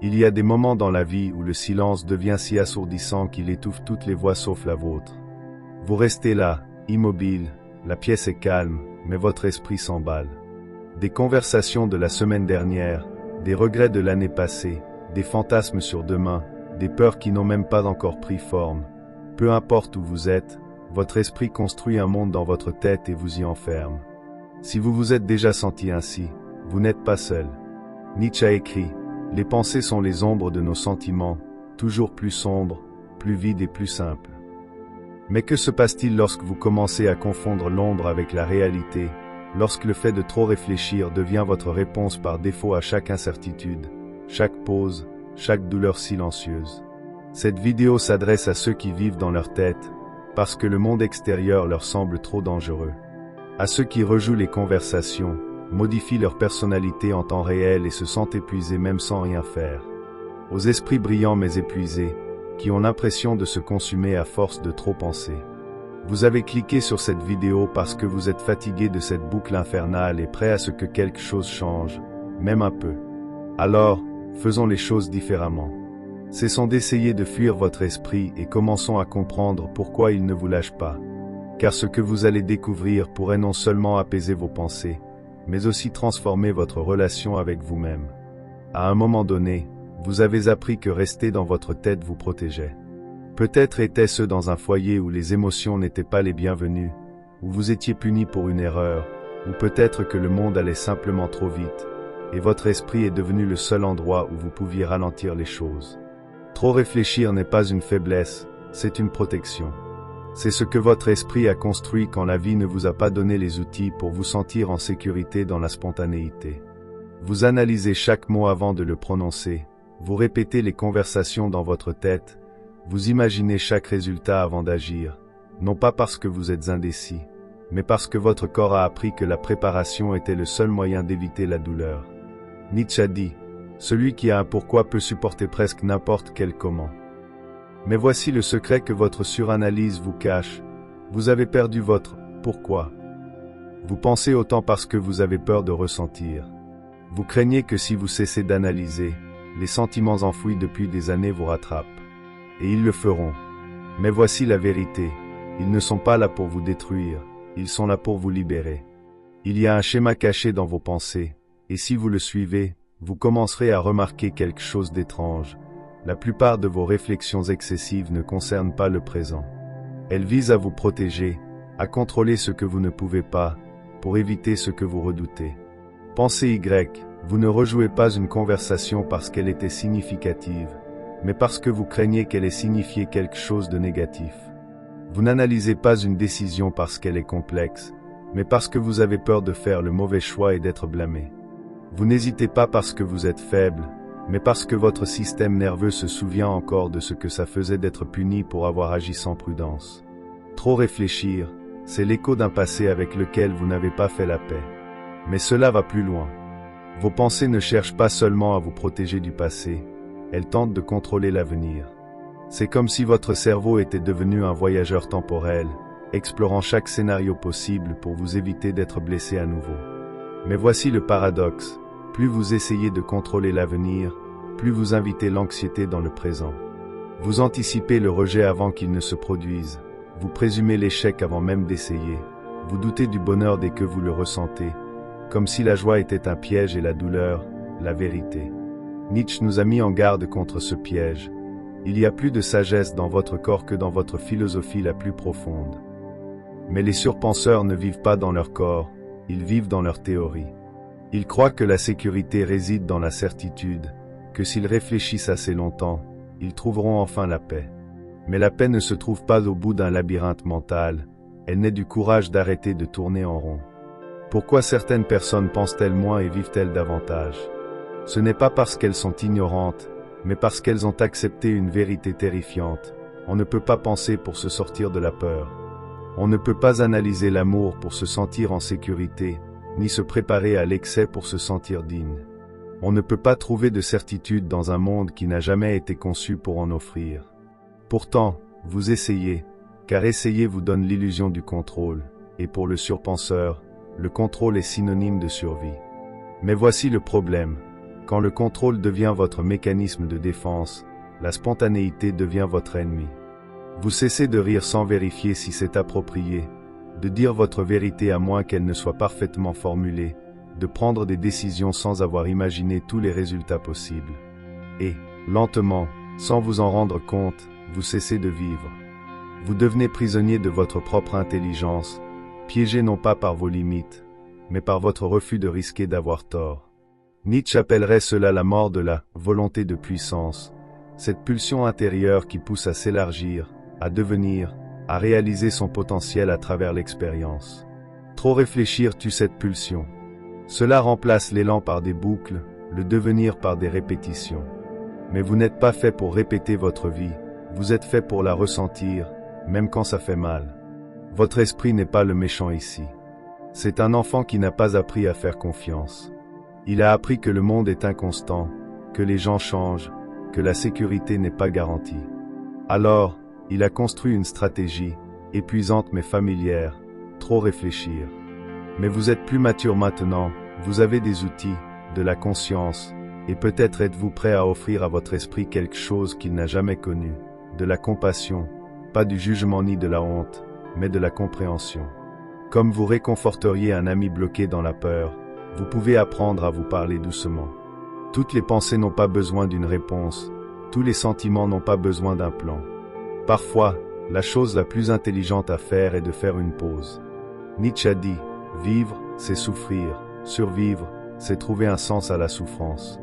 Il y a des moments dans la vie où le silence devient si assourdissant qu'il étouffe toutes les voix sauf la vôtre. Vous restez là, immobile, la pièce est calme, mais votre esprit s'emballe. Des conversations de la semaine dernière, des regrets de l'année passée, des fantasmes sur demain, des peurs qui n'ont même pas encore pris forme. Peu importe où vous êtes, votre esprit construit un monde dans votre tête et vous y enferme. Si vous vous êtes déjà senti ainsi, vous n'êtes pas seul. Nietzsche a écrit « Les pensées sont les ombres de nos sentiments, toujours plus sombres, plus vides et plus simples. » Mais que se passe-t-il lorsque vous commencez à confondre l'ombre avec la réalité, lorsque le fait de trop réfléchir devient votre réponse par défaut à chaque incertitude, chaque pause, chaque douleur silencieuse? Cette vidéo s'adresse à ceux qui vivent dans leur tête, parce que le monde extérieur leur semble trop dangereux. À ceux qui rejouent les conversations, modifient leur personnalité en temps réel et se sentent épuisés même sans rien faire. Aux esprits brillants mais épuisés, qui ont l'impression de se consumer à force de trop penser. Vous avez cliqué sur cette vidéo parce que vous êtes fatigué de cette boucle infernale et prêt à ce que quelque chose change, même un peu. Alors, faisons les choses différemment. Cessons d'essayer de fuir votre esprit et commençons à comprendre pourquoi il ne vous lâche pas. Car ce que vous allez découvrir pourrait non seulement apaiser vos pensées, mais aussi transformer votre relation avec vous-même. À un moment donné, vous avez appris que rester dans votre tête vous protégeait. Peut-être était-ce dans un foyer où les émotions n'étaient pas les bienvenues, où vous étiez puni pour une erreur, ou peut-être que le monde allait simplement trop vite, et votre esprit est devenu le seul endroit où vous pouviez ralentir les choses. Trop réfléchir n'est pas une faiblesse, c'est une protection. C'est ce que votre esprit a construit quand la vie ne vous a pas donné les outils pour vous sentir en sécurité dans la spontanéité. Vous analysez chaque mot avant de le prononcer, vous répétez les conversations dans votre tête, vous imaginez chaque résultat avant d'agir, non pas parce que vous êtes indécis, mais parce que votre corps a appris que la préparation était le seul moyen d'éviter la douleur. Nietzsche a dit, « Celui qui a un pourquoi peut supporter presque n'importe quel comment. » Mais voici le secret que votre suranalyse vous cache, vous avez perdu votre « pourquoi ». Vous pensez autant parce que vous avez peur de ressentir. Vous craignez que si vous cessez d'analyser, les sentiments enfouis depuis des années vous rattrapent. Et ils le feront. Mais voici la vérité, ils ne sont pas là pour vous détruire, ils sont là pour vous libérer. Il y a un schéma caché dans vos pensées, et si vous le suivez, vous commencerez à remarquer quelque chose d'étrange. La plupart de vos réflexions excessives ne concernent pas le présent. Elles visent à vous protéger, à contrôler ce que vous ne pouvez pas, pour éviter ce que vous redoutez. Pensez Y, vous ne rejouez pas une conversation parce qu'elle était significative, mais parce que vous craignez qu'elle ait signifié quelque chose de négatif. Vous n'analysez pas une décision parce qu'elle est complexe, mais parce que vous avez peur de faire le mauvais choix et d'être blâmé. Vous n'hésitez pas parce que vous êtes faible, mais parce que votre système nerveux se souvient encore de ce que ça faisait d'être puni pour avoir agi sans prudence. Trop réfléchir, c'est l'écho d'un passé avec lequel vous n'avez pas fait la paix. Mais cela va plus loin. Vos pensées ne cherchent pas seulement à vous protéger du passé, elles tentent de contrôler l'avenir. C'est comme si votre cerveau était devenu un voyageur temporel, explorant chaque scénario possible pour vous éviter d'être blessé à nouveau. Mais voici le paradoxe, plus vous essayez de contrôler l'avenir, plus vous invitez l'anxiété dans le présent. Vous anticipez le rejet avant qu'il ne se produise, vous présumez l'échec avant même d'essayer, vous doutez du bonheur dès que vous le ressentez, comme si la joie était un piège et la douleur, la vérité. Nietzsche nous a mis en garde contre ce piège. Il y a plus de sagesse dans votre corps que dans votre philosophie la plus profonde. Mais les surpenseurs ne vivent pas dans leur corps, ils vivent dans leur théorie. Ils croient que la sécurité réside dans la certitude, que s'ils réfléchissent assez longtemps, ils trouveront enfin la paix. Mais la paix ne se trouve pas au bout d'un labyrinthe mental, elle naît du courage d'arrêter de tourner en rond. Pourquoi certaines personnes pensent-elles moins et vivent-elles davantage? Ce n'est pas parce qu'elles sont ignorantes, mais parce qu'elles ont accepté une vérité terrifiante. On ne peut pas penser pour se sortir de la peur. On ne peut pas analyser l'amour pour se sentir en sécurité, ni se préparer à l'excès pour se sentir digne. On ne peut pas trouver de certitude dans un monde qui n'a jamais été conçu pour en offrir. Pourtant, vous essayez, car essayer vous donne l'illusion du contrôle, et pour le surpenseur, le contrôle est synonyme de survie. Mais voici le problème. Quand le contrôle devient votre mécanisme de défense, la spontanéité devient votre ennemi. Vous cessez de rire sans vérifier si c'est approprié, de dire votre vérité à moins qu'elle ne soit parfaitement formulée, de prendre des décisions sans avoir imaginé tous les résultats possibles. Et, lentement, sans vous en rendre compte, vous cessez de vivre. Vous devenez prisonnier de votre propre intelligence, piégé non pas par vos limites, mais par votre refus de risquer d'avoir tort. Nietzsche appellerait cela la mort de la volonté de puissance, cette pulsion intérieure qui pousse à s'élargir, à devenir, à réaliser son potentiel à travers l'expérience. Trop réfléchir tue cette pulsion. Cela remplace l'élan par des boucles, le devenir par des répétitions. Mais vous n'êtes pas fait pour répéter votre vie, vous êtes fait pour la ressentir, même quand ça fait mal. Votre esprit n'est pas le méchant ici. C'est un enfant qui n'a pas appris à faire confiance. Il a appris que le monde est inconstant, que les gens changent, que la sécurité n'est pas garantie. Alors, il a construit une stratégie, épuisante mais familière, trop réfléchir. Mais vous êtes plus mature maintenant, vous avez des outils, de la conscience, et peut-être êtes-vous prêt à offrir à votre esprit quelque chose qu'il n'a jamais connu, de la compassion, pas du jugement ni de la honte, mais de la compréhension. Comme vous réconforteriez un ami bloqué dans la peur, vous pouvez apprendre à vous parler doucement. Toutes les pensées n'ont pas besoin d'une réponse, tous les sentiments n'ont pas besoin d'un plan. Parfois, la chose la plus intelligente à faire est de faire une pause. Nietzsche a dit, vivre, c'est souffrir, survivre, c'est trouver un sens à la souffrance.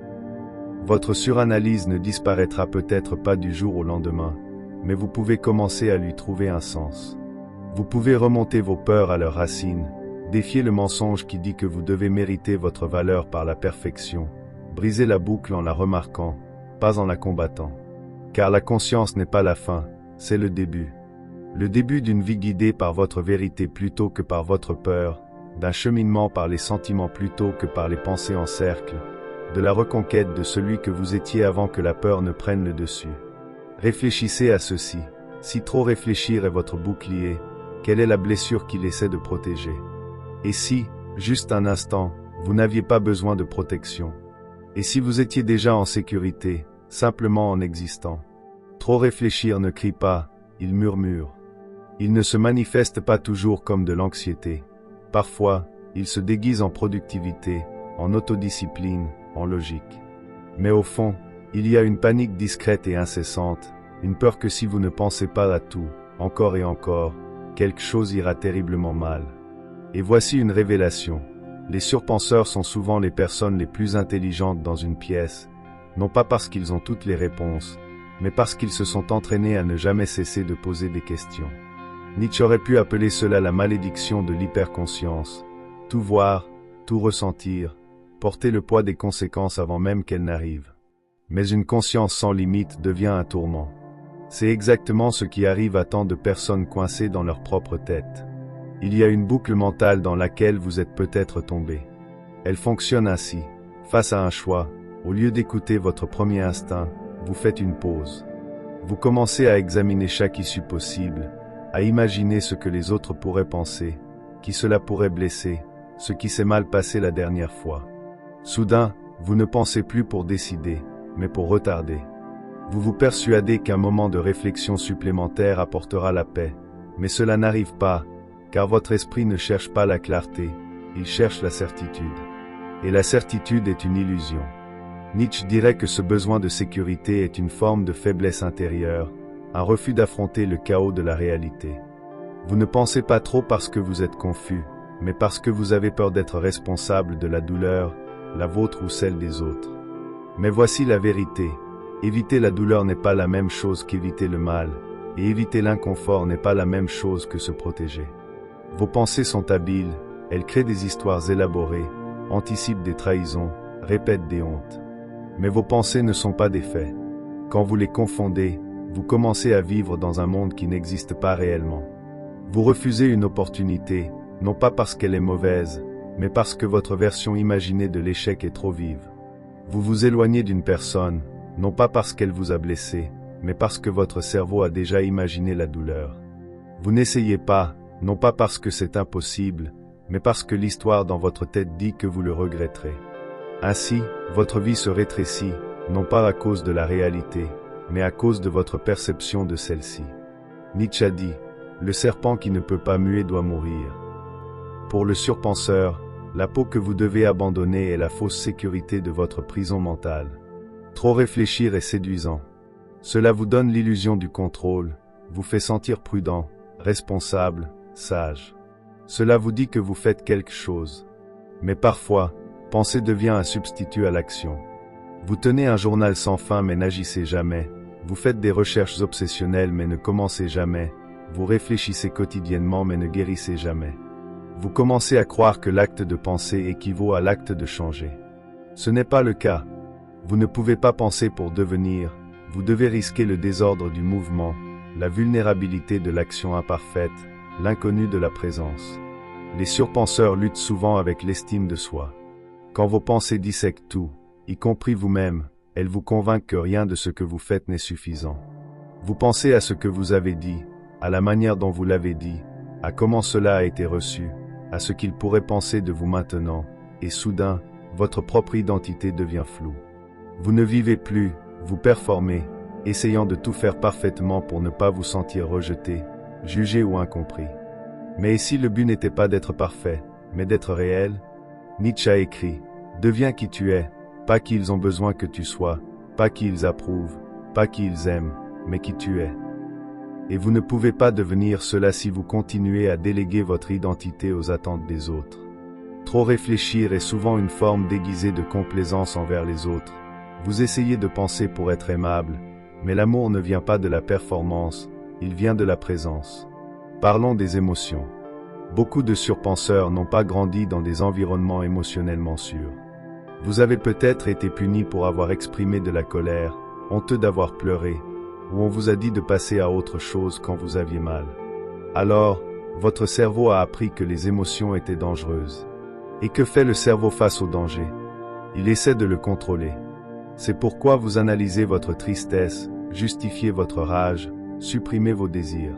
Votre suranalyse ne disparaîtra peut-être pas du jour au lendemain, mais vous pouvez commencer à lui trouver un sens. Vous pouvez remonter vos peurs à leurs racines, défier le mensonge qui dit que vous devez mériter votre valeur par la perfection, briser la boucle en la remarquant, pas en la combattant. Car la conscience n'est pas la fin, c'est le début. Le début d'une vie guidée par votre vérité plutôt que par votre peur, d'un cheminement par les sentiments plutôt que par les pensées en cercle, de la reconquête de celui que vous étiez avant que la peur ne prenne le dessus. Réfléchissez à ceci. Si trop réfléchir est votre bouclier, quelle est la blessure qu'il essaie de protéger? Et si, juste un instant, vous n'aviez pas besoin de protection? Et si vous étiez déjà en sécurité, simplement en existant? Trop réfléchir ne crie pas, il murmure. Il ne se manifeste pas toujours comme de l'anxiété. Parfois, il se déguise en productivité, en autodiscipline, en logique. Mais au fond, il y a une panique discrète et incessante, une peur que si vous ne pensez pas à tout, encore et encore, quelque chose ira terriblement mal. Et voici une révélation. Les surpenseurs sont souvent les personnes les plus intelligentes dans une pièce, non pas parce qu'ils ont toutes les réponses, mais parce qu'ils se sont entraînés à ne jamais cesser de poser des questions. Nietzsche aurait pu appeler cela la malédiction de l'hyperconscience. Tout voir, tout ressentir, porter le poids des conséquences avant même qu'elles n'arrivent. Mais une conscience sans limite devient un tourment. C'est exactement ce qui arrive à tant de personnes coincées dans leur propre tête. Il y a une boucle mentale dans laquelle vous êtes peut-être tombé. Elle fonctionne ainsi. Face à un choix, au lieu d'écouter votre premier instinct, vous faites une pause. Vous commencez à examiner chaque issue possible, à imaginer ce que les autres pourraient penser, qui cela pourrait blesser, ce qui s'est mal passé la dernière fois. Soudain, vous ne pensez plus pour décider, mais pour retarder. Vous vous persuadez qu'un moment de réflexion supplémentaire apportera la paix, mais cela n'arrive pas, car votre esprit ne cherche pas la clarté, il cherche la certitude. Et la certitude est une illusion. Nietzsche dirait que ce besoin de sécurité est une forme de faiblesse intérieure, un refus d'affronter le chaos de la réalité. Vous ne pensez pas trop parce que vous êtes confus, mais parce que vous avez peur d'être responsable de la douleur, la vôtre ou celle des autres. Mais voici la vérité. Éviter la douleur n'est pas la même chose qu'éviter le mal, et éviter l'inconfort n'est pas la même chose que se protéger. Vos pensées sont habiles, elles créent des histoires élaborées, anticipent des trahisons, répètent des hontes. Mais vos pensées ne sont pas des faits. Quand vous les confondez, vous commencez à vivre dans un monde qui n'existe pas réellement. Vous refusez une opportunité, non pas parce qu'elle est mauvaise, mais parce que votre version imaginée de l'échec est trop vive. Vous vous éloignez d'une personne, non pas parce qu'elle vous a blessé, mais parce que votre cerveau a déjà imaginé la douleur. Vous n'essayez pas, non pas parce que c'est impossible, mais parce que l'histoire dans votre tête dit que vous le regretterez. Ainsi, votre vie se rétrécit, non pas à cause de la réalité, mais à cause de votre perception de celle-ci. Nietzsche a dit, « Le serpent qui ne peut pas muer doit mourir ». Pour le surpenseur, la peau que vous devez abandonner est la fausse sécurité de votre prison mentale. Trop réfléchir est séduisant. Cela vous donne l'illusion du contrôle, vous fait sentir prudent, responsable, sage. Cela vous dit que vous faites quelque chose. Mais parfois, penser devient un substitut à l'action. Vous tenez un journal sans fin mais n'agissez jamais. Vous faites des recherches obsessionnelles mais ne commencez jamais. Vous réfléchissez quotidiennement mais ne guérissez jamais. Vous commencez à croire que l'acte de penser équivaut à l'acte de changer. Ce n'est pas le cas. Vous ne pouvez pas penser pour devenir. Vous devez risquer le désordre du mouvement, la vulnérabilité de l'action imparfaite, l'inconnu de la présence. Les surpenseurs luttent souvent avec l'estime de soi. Quand vos pensées dissèquent tout, y compris vous-même, elles vous convainquent que rien de ce que vous faites n'est suffisant. Vous pensez à ce que vous avez dit, à la manière dont vous l'avez dit, à comment cela a été reçu, à ce qu'ils pourraient penser de vous maintenant, et soudain, votre propre identité devient floue. Vous ne vivez plus, vous performez, essayant de tout faire parfaitement pour ne pas vous sentir rejeté, jugé ou incompris. Mais et si le but n'était pas d'être parfait, mais d'être réel? Nietzsche a écrit, « Deviens qui tu es, pas qui ils ont besoin que tu sois, pas qui ils approuvent, pas qui ils aiment, mais qui tu es. » Et vous ne pouvez pas devenir cela si vous continuez à déléguer votre identité aux attentes des autres. Trop réfléchir est souvent une forme déguisée de complaisance envers les autres. Vous essayez de penser pour être aimable, mais l'amour ne vient pas de la performance, il vient de la présence. Parlons des émotions. Beaucoup de surpenseurs n'ont pas grandi dans des environnements émotionnellement sûrs. Vous avez peut-être été puni pour avoir exprimé de la colère, honteux d'avoir pleuré, ou on vous a dit de passer à autre chose quand vous aviez mal. Alors, votre cerveau a appris que les émotions étaient dangereuses. Et que fait le cerveau face au danger? Il essaie de le contrôler. C'est pourquoi vous analysez votre tristesse, justifiez votre rage, supprimez vos désirs.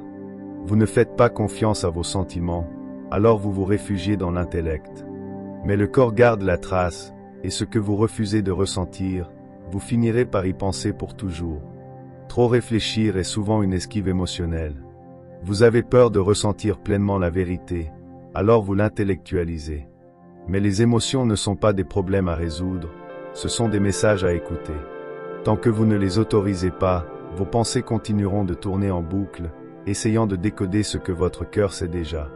Vous ne faites pas confiance à vos sentiments, alors vous vous réfugiez dans l'intellect. Mais le corps garde la trace, et ce que vous refusez de ressentir, vous finirez par y penser pour toujours. Trop réfléchir est souvent une esquive émotionnelle. Vous avez peur de ressentir pleinement la vérité, alors vous l'intellectualisez. Mais les émotions ne sont pas des problèmes à résoudre, ce sont des messages à écouter. Tant que vous ne les autorisez pas, vos pensées continueront de tourner en boucle, essayant de décoder ce que votre cœur sait déjà.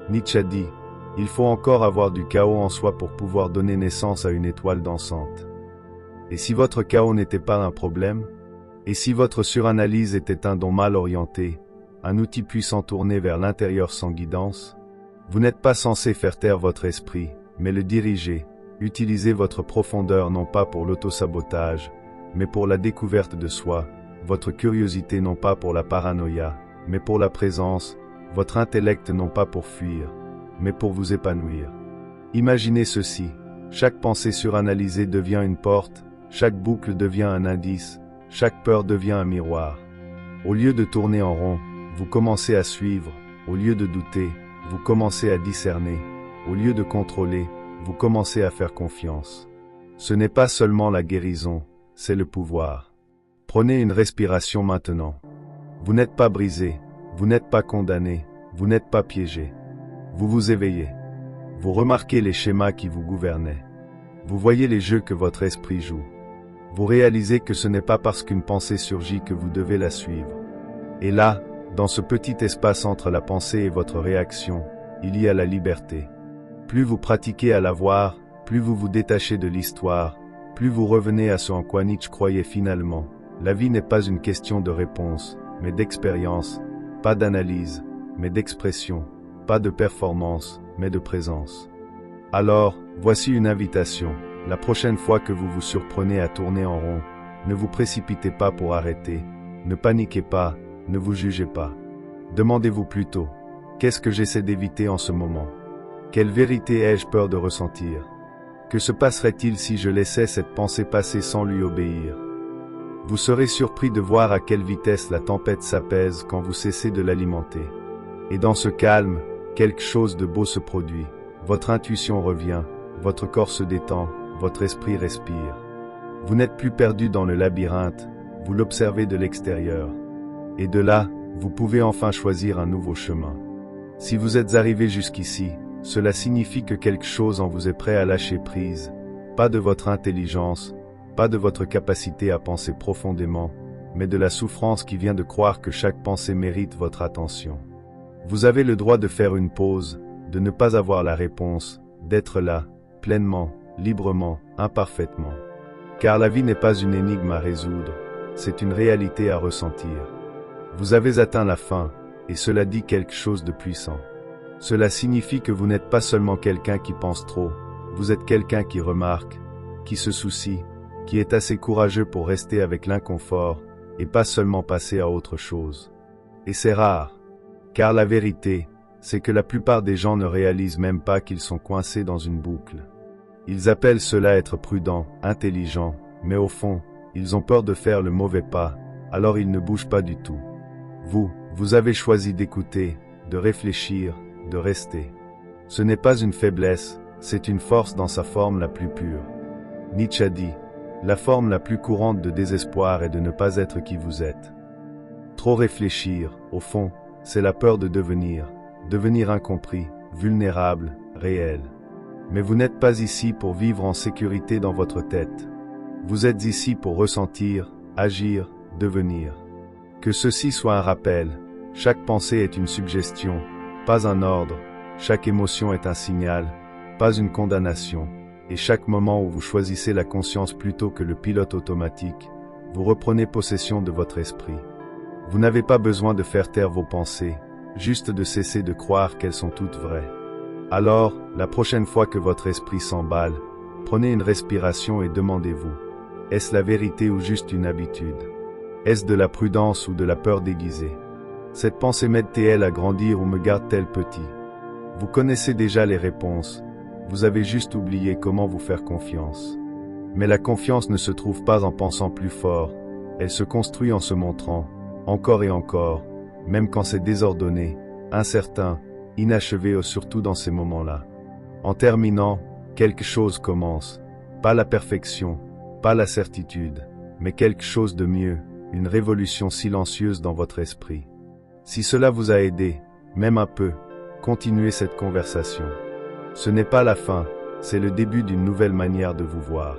Nietzsche a dit, « Il faut encore avoir du chaos en soi pour pouvoir donner naissance à une étoile dansante. » Et si votre chaos n'était pas un problème? Et si votre suranalyse était un don mal orienté, un outil puissant tourné vers l'intérieur sans guidance? Vous n'êtes pas censé faire taire votre esprit, mais le diriger, utiliser votre profondeur non pas pour l'autosabotage, mais pour la découverte de soi, votre curiosité non pas pour la paranoïa, mais pour la présence, votre intellect non pas pour fuir, mais pour vous épanouir. Imaginez ceci, chaque pensée suranalysée devient une porte, chaque boucle devient un indice, chaque peur devient un miroir. Au lieu de tourner en rond, vous commencez à suivre, au lieu de douter, vous commencez à discerner, au lieu de contrôler, vous commencez à faire confiance. Ce n'est pas seulement la guérison, c'est le pouvoir. Prenez une respiration maintenant. Vous n'êtes pas brisé, vous n'êtes pas condamné, vous n'êtes pas piégé. Vous vous éveillez. Vous remarquez les schémas qui vous gouvernaient. Vous voyez les jeux que votre esprit joue. Vous réalisez que ce n'est pas parce qu'une pensée surgit que vous devez la suivre. Et là, dans ce petit espace entre la pensée et votre réaction, il y a la liberté. Plus vous pratiquez à la voir, plus vous vous détachez de l'histoire, plus vous revenez à ce en quoi Nietzsche croyait finalement. La vie n'est pas une question de réponse, mais d'expérience, pas d'analyse, mais d'expression, pas de performance, mais de présence. Alors, voici une invitation. La prochaine fois que vous vous surprenez à tourner en rond, ne vous précipitez pas pour arrêter, ne paniquez pas, ne vous jugez pas. Demandez-vous plutôt, qu'est-ce que j'essaie d'éviter en ce moment? Quelle vérité ai-je peur de ressentir? Que se passerait-il si je laissais cette pensée passer sans lui obéir? Vous serez surpris de voir à quelle vitesse la tempête s'apaise quand vous cessez de l'alimenter. Et dans ce calme, quelque chose de beau se produit. Votre intuition revient, votre corps se détend, votre esprit respire. Vous n'êtes plus perdu dans le labyrinthe, vous l'observez de l'extérieur. Et de là, vous pouvez enfin choisir un nouveau chemin. Si vous êtes arrivé jusqu'ici, cela signifie que quelque chose en vous est prêt à lâcher prise, pas de votre intelligence, pas de votre capacité à penser profondément, mais de la souffrance qui vient de croire que chaque pensée mérite votre attention. Vous avez le droit de faire une pause, de ne pas avoir la réponse, d'être là, pleinement, librement, imparfaitement. Car la vie n'est pas une énigme à résoudre, c'est une réalité à ressentir. Vous avez atteint la fin, et cela dit quelque chose de puissant. Cela signifie que vous n'êtes pas seulement quelqu'un qui pense trop, vous êtes quelqu'un qui remarque, qui se soucie, qui est assez courageux pour rester avec l'inconfort, et pas seulement passer à autre chose. Et c'est rare. Car la vérité, c'est que la plupart des gens ne réalisent même pas qu'ils sont coincés dans une boucle. Ils appellent cela être prudent, intelligent, mais au fond, ils ont peur de faire le mauvais pas, alors ils ne bougent pas du tout. Vous avez choisi d'écouter, de réfléchir, de rester. Ce n'est pas une faiblesse, c'est une force dans sa forme la plus pure. Nietzsche a dit, la forme la plus courante de désespoir est de ne pas être qui vous êtes. Trop réfléchir, au fond, c'est la peur de devenir incompris, vulnérable, réel. Mais vous n'êtes pas ici pour vivre en sécurité dans votre tête. Vous êtes ici pour ressentir, agir, devenir. Que ceci soit un rappel, chaque pensée est une suggestion, pas un ordre, chaque émotion est un signal, pas une condamnation, et chaque moment où vous choisissez la conscience plutôt que le pilote automatique, vous reprenez possession de votre esprit. Vous n'avez pas besoin de faire taire vos pensées, juste de cesser de croire qu'elles sont toutes vraies. Alors, la prochaine fois que votre esprit s'emballe, prenez une respiration et demandez-vous, est-ce la vérité ou juste une habitude? Est-ce de la prudence ou de la peur déguisée? Cette pensée m'aide-t-elle à grandir ou me garde-t-elle petit? Vous connaissez déjà les réponses, vous avez juste oublié comment vous faire confiance. Mais la confiance ne se trouve pas en pensant plus fort, elle se construit en se montrant, encore et encore, même quand c'est désordonné, incertain, inachevé surtout dans ces moments-là. En terminant, quelque chose commence, pas la perfection, pas la certitude, mais quelque chose de mieux, une révolution silencieuse dans votre esprit. Si cela vous a aidé, même un peu, continuez cette conversation. Ce n'est pas la fin, c'est le début d'une nouvelle manière de vous voir.